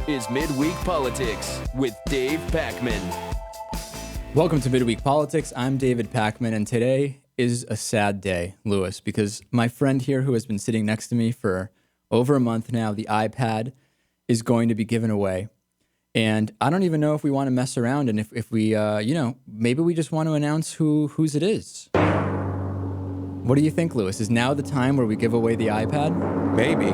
is Midweek Politics with Dave Pakman. Welcome to Midweek Politics. I'm David Pakman, and today is a sad day, Lewis, because my friend here who has been sitting next to me for over a month now, the iPad, is going to be given away. And I don't even know if we want to mess around and if we, maybe we just want to announce whose it is. What do you think, Lewis? Is now the time where we give away the iPad? Maybe.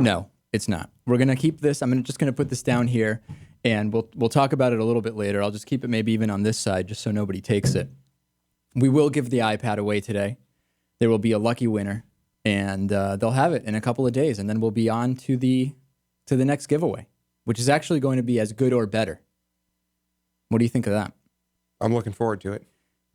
No, it's not. We're going to keep this. I'm just going to put this down here, and we'll talk about it a little bit later. I'll just keep it maybe even on this side just so nobody takes it. We will give the iPad away today. There will be a lucky winner, and they'll have it in a couple of days, and then we'll be on to the next giveaway, which is actually going to be as good or better. What do you think of that? I'm looking forward to it.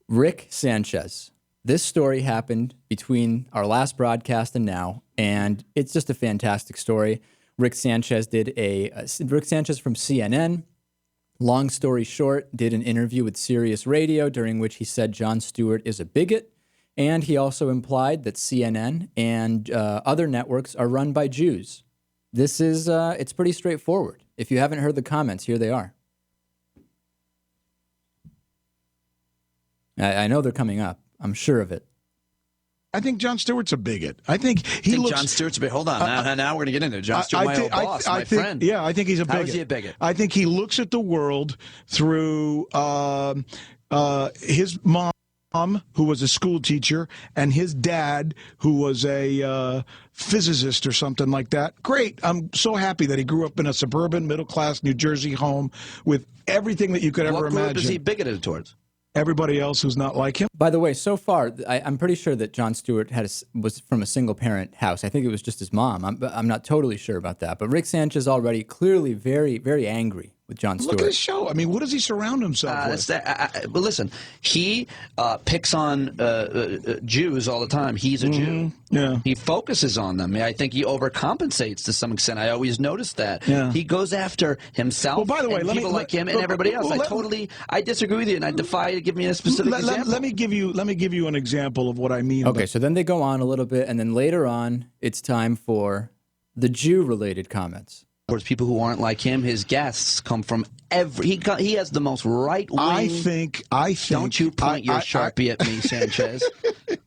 Rick Sanchez. This story happened between our last broadcast and now, and it's just a fantastic story. Rick Sanchez from CNN, long story short, did an interview with Sirius Radio during which he said Jon Stewart is a bigot, and he also implied that CNN and other networks are run by Jews. This is, it's pretty straightforward. If you haven't heard the comments, here they are. I know they're coming up. I'm sure of it. I think Jon Stewart's a bigot. I think he looks. Jon Stewart's a bigot. Hold on. Now we're going to get into it. Jon Stewart, my old boss, my friend. Yeah, I think he's a bigot. How is he a bigot? I think he looks at the world through his mom, who was a school teacher, and his dad, who was a physicist or something like that. Great. I'm so happy that he grew up in a suburban, middle-class New Jersey home with everything that you could ever imagine. What group is he bigoted towards? Everybody else who's not like him. By the way, so far, I'm pretty sure that Jon Stewart was from a single-parent house. I think it was just his mom. I'm not totally sure about that. But Rick Sanchez already clearly very, very angry with Jon Stewart. Look at his show. I mean, what does he surround himself with? But listen, he picks on Jews all the time. He's a Jew. Yeah. He focuses on them. I think he overcompensates to some extent. I always noticed that. Yeah. He goes after himself. Well, by the way, and people like him and everybody else. I disagree with you, and I defy you to give me a specific example. Let me give you an example of what I mean. Okay, so then they go on a little bit, and then later on, it's time for the Jew-related comments. Towards people who aren't like him, his guests come from he has the most right wing. I think. Don't you point your Sharpie at me, Sanchez.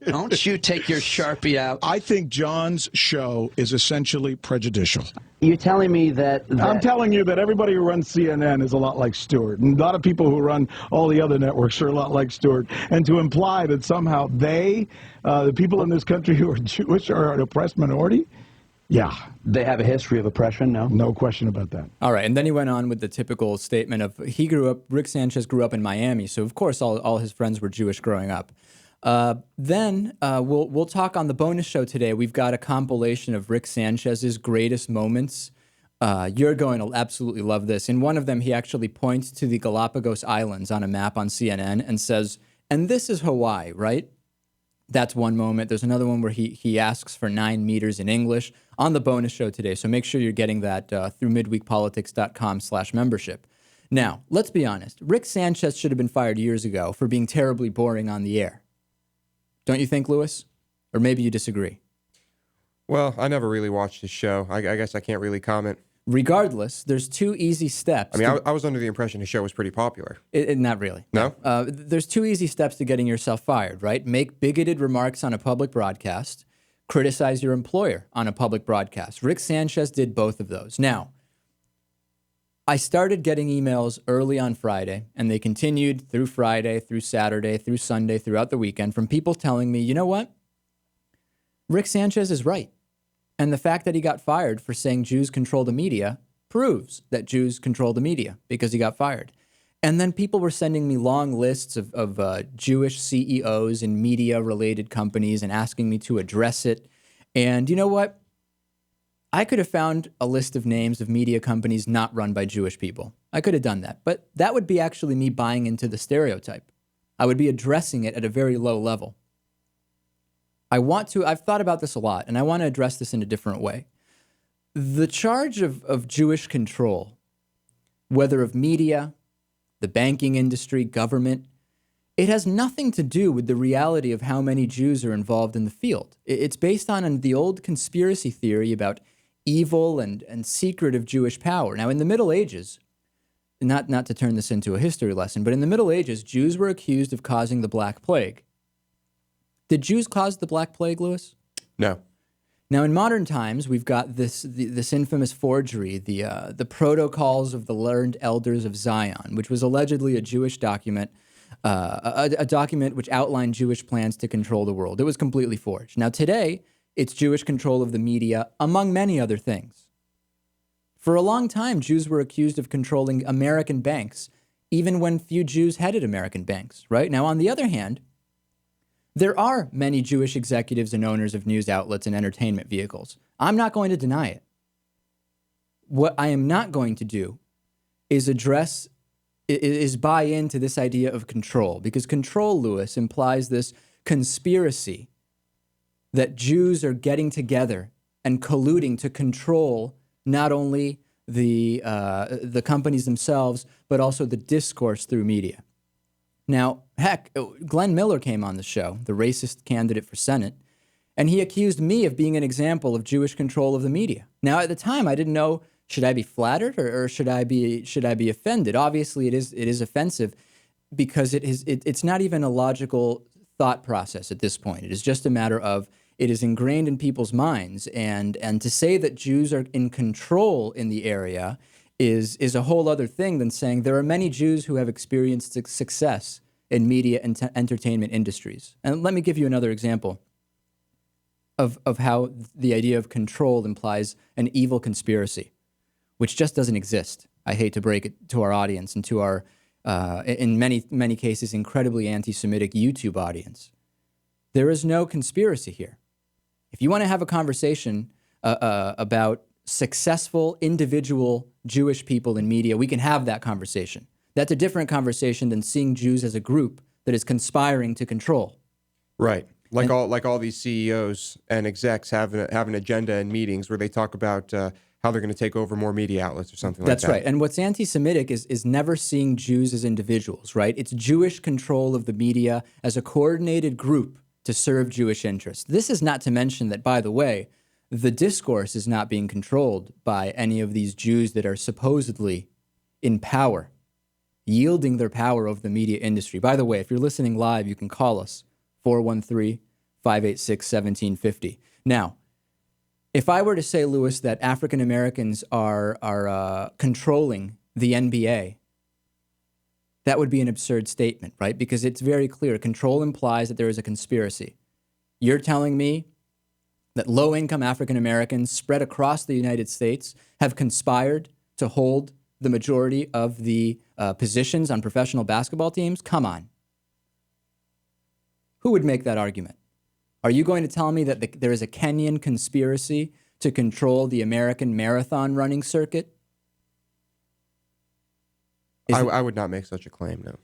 Don't you take your Sharpie out. I think Jon's show is essentially prejudicial. You're telling me that I'm telling you that everybody who runs CNN is a lot like Stewart. And a lot of people who run all the other networks are a lot like Stewart. And to imply that somehow the people in this country who are Jewish, are an oppressed minority, yeah. They have a history of oppression, no? No question about that. All right, and then he went on with the typical statement of Rick Sanchez grew up in Miami, so of course all his friends were Jewish growing up. Then we'll talk on the bonus show today. We've got a compilation of Rick Sanchez's greatest moments. You're going to absolutely love this. In one of them, he actually points to the Galapagos Islands on a map on CNN and says, and this is Hawaii, right? That's one moment. There's another one where he asks for 9 meters in English on the bonus show today. So make sure you're getting that through midweekpolitics.com/membership. Now, let's be honest. Rick Sanchez should have been fired years ago for being terribly boring on the air. Don't you think, Lewis? Or maybe you disagree. Well, I never really watched his show. I guess I can't really comment. Regardless, there's 2 easy steps. I mean, I was under the impression his show was pretty popular. Not really. No? There's 2 easy steps to getting yourself fired, right? Make bigoted remarks on a public broadcast. Criticize your employer on a public broadcast. Rick Sanchez did both of those. Now, I started getting emails early on Friday, and they continued through Friday, through Saturday, through Sunday, throughout the weekend, from people telling me, you know what? Rick Sanchez is right. And the fact that he got fired for saying Jews control the media proves that Jews control the media because he got fired. And then people were sending me long lists of Jewish CEOs in media-related companies and asking me to address it. And you know what? I could have found a list of names of media companies not run by Jewish people. I could have done that. But that would be actually me buying into the stereotype. I would be addressing it at a very low level. I've thought about this a lot, and I want to address this in a different way. The charge of Jewish control, whether of media, the banking industry, government, it has nothing to do with the reality of how many Jews are involved in the field. It's based on the old conspiracy theory about evil and secretive Jewish power. Now, in the Middle Ages, not to turn this into a history lesson, but in the Middle Ages, Jews were accused of causing the Black Plague. Did Jews cause the Black Plague, Lewis? No. Now, in modern times, we've got this infamous forgery, the Protocols of the Learned Elders of Zion, which was allegedly a Jewish document, a document which outlined Jewish plans to control the world. It was completely forged. Now, today, it's Jewish control of the media, among many other things. For a long time, Jews were accused of controlling American banks, even when few Jews headed American banks, right? Now, on the other hand, there are many Jewish executives and owners of news outlets and entertainment vehicles. I'm not going to deny it. What I am not going to do is buy into this idea of control, because control, Lewis, implies this conspiracy that Jews are getting together and colluding to control not only the companies themselves, but also the discourse through media. Now, heck, Glenn Miller came on the show, the racist candidate for Senate, and he accused me of being an example of Jewish control of the media. Now, at the time, I didn't know, should I be flattered or should I be offended? Obviously, it is offensive because it's not even a logical thought process at this point. It is just a matter of it is ingrained in people's minds, and to say that Jews are in control in the area is a whole other thing than saying there are many Jews who have experienced success in media and entertainment industries. And let me give you another example of how the idea of control implies an evil conspiracy, which just doesn't exist. I hate to break it to our audience and to our, in many cases, incredibly anti-Semitic YouTube audience. There is no conspiracy here. If you want to have a conversation about successful individual Jewish people in media, we can have that conversation. That's a different conversation than seeing Jews as a group that is conspiring to control. Right. Like all these CEOs and execs have an agenda in meetings where they talk about how they're going to take over more media outlets or something like that. That's right. And what's anti-Semitic is never seeing Jews as individuals, right? It's Jewish control of the media as a coordinated group to serve Jewish interests. This is not to mention that, by the way, the discourse is not being controlled by any of these Jews that are supposedly in power, yielding their power over the media industry. By the way, if you're listening live, you can call us, 413-586-1750. Now, if I were to say, Lewis, that African Americans are controlling the NBA, that would be an absurd statement, right? Because it's very clear. Control implies that there is a conspiracy. You're telling me that low-income African Americans spread across the United States have conspired to hold the majority of the positions on professional basketball teams? Come on. Who would make that argument? Are you going to tell me that there is a Kenyan conspiracy to control the American marathon running circuit? I would not make such a claim, no.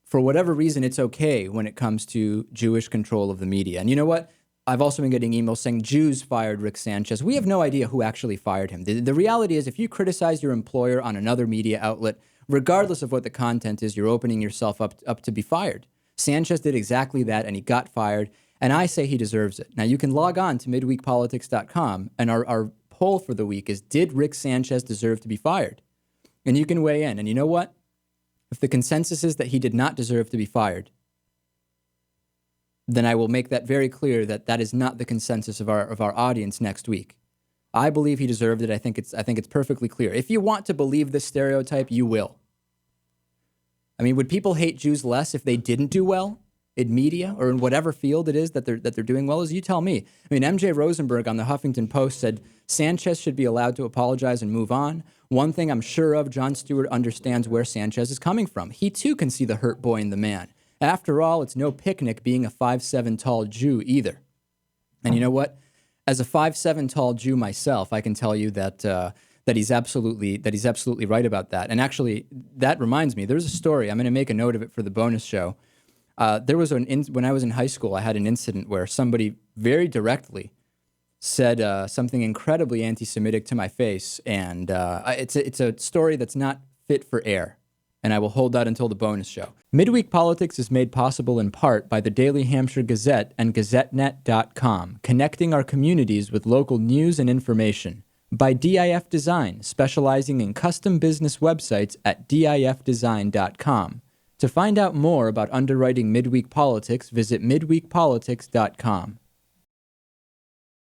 For whatever reason, it's okay when it comes to Jewish control of the media. And you know what? I've also been getting emails saying Jews fired Rick Sanchez. We have no idea who actually fired him. The reality is, if you criticize your employer on another media outlet, regardless of what the content is, you're opening yourself up to be fired. Sanchez did exactly that, and he got fired, and I say he deserves it. Now, you can log on to midweekpolitics.com, and our poll for the week is, did Rick Sanchez deserve to be fired? And you can weigh in. And you know what? If the consensus is that he did not deserve to be fired, then I will make that very clear that that is not the consensus of our audience next week. I believe he deserved it. I think it's perfectly clear. If you want to believe this stereotype, you will. I mean, would people hate Jews less if they didn't do well in media or in whatever field it is that they're doing well? As you tell me. I mean, MJ Rosenberg on the Huffington Post said Sanchez should be allowed to apologize and move on. One thing I'm sure of, Jon Stewart understands where Sanchez is coming from. He too can see the hurt boy in the man. After all, it's no picnic being a 5'7" tall Jew either. And you know what? As a 5'7" tall Jew myself, I can tell you that he's absolutely right about that. And actually, that reminds me, there's a story. I'm going to make a note of it for the bonus show. There was when I was in high school, I had an incident where somebody very directly said something incredibly anti-Semitic to my face, and it's a story that's not fit for air. And I will hold that until the bonus show. Midweek Politics is made possible in part by the Daily Hampshire Gazette and GazetteNet.com, connecting our communities with local news and information. By DIF Design, specializing in custom business websites at difdesign.com. To find out more about underwriting Midweek Politics, visit midweekpolitics.com.